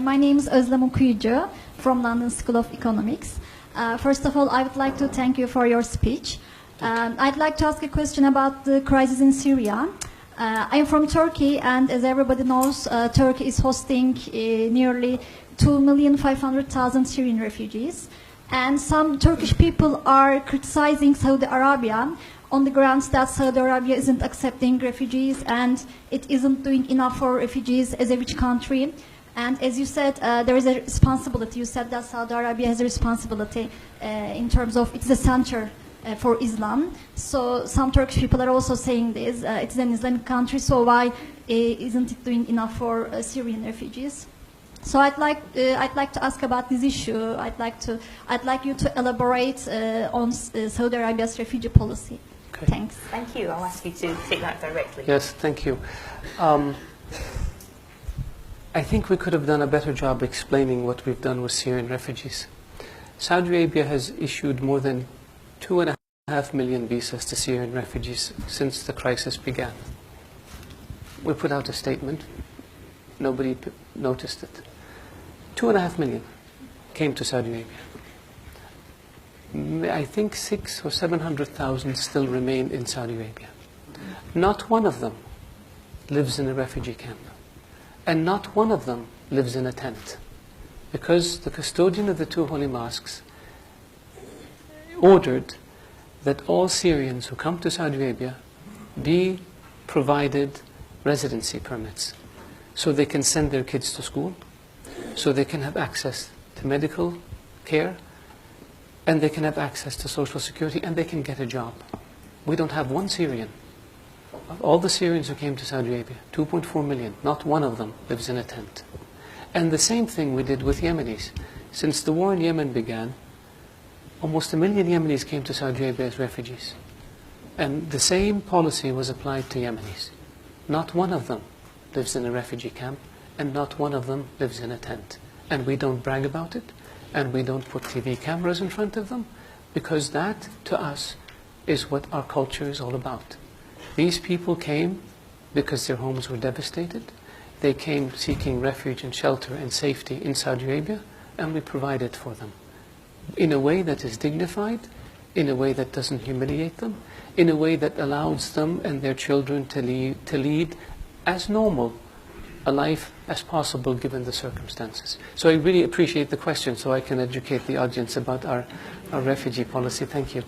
My name is Özlem Okuyucu from London School of Economics. First of all, I would like to thank you for your speech. I'd like to ask a question about the crisis in Syria. I am from Turkey, and as everybody knows, Turkey is hosting nearly 2,500,000 Syrian refugees. And some Turkish people are criticizing Saudi Arabia on the grounds that Saudi Arabia isn't accepting refugees and it isn't doing enough for refugees as a rich country. And as you said, there is a responsibility. You said that Saudi Arabia has a responsibility in terms of it's the center for Islam. So some Turkish people are also saying this. It's an Islamic country, so why isn't it doing enough for Syrian refugees? So I'd like to ask about this issue. I'd like you to elaborate on Saudi Arabia's refugee policy. Okay. Thanks. Thank you. I'll ask you to take that directly. Yes, thank you. I think we could have done a better job explaining what we've done with Syrian refugees. Saudi Arabia has issued more than 2.5 million visas to Syrian refugees since the crisis began. We put out a statement. Nobody noticed it. 2.5 million came to Saudi Arabia. I think 600,000 or 700,000 still remain in Saudi Arabia. Not one of them lives in a refugee camp. And not one of them lives in a tent. Because the custodian of the two holy mosques ordered that all Syrians who come to Saudi Arabia be provided residency permits so they can send their kids to school, so they can have access to medical care, and they can have access to social security, and they can get a job. We don't have one Syrian. Of all the Syrians who came to Saudi Arabia, 2.4 million, not one of them lives in a tent. And the same thing we did with Yemenis. Since the war in Yemen began, almost 1 million Yemenis came to Saudi Arabia as refugees. And the same policy was applied to Yemenis. Not one of them lives in a refugee camp, and not one of them lives in a tent. And we don't brag about it, and we don't put TV cameras in front of them, because that, to us, is what our culture is all about. These people came because their homes were devastated. They came seeking refuge and shelter and safety in Saudi Arabia, and we provided for them in a way that is dignified, in a way that doesn't humiliate them, in a way that allows them and their children to lead as normal a life as possible given the circumstances. So I really appreciate the question, so I can educate the audience about our refugee policy. Thank you.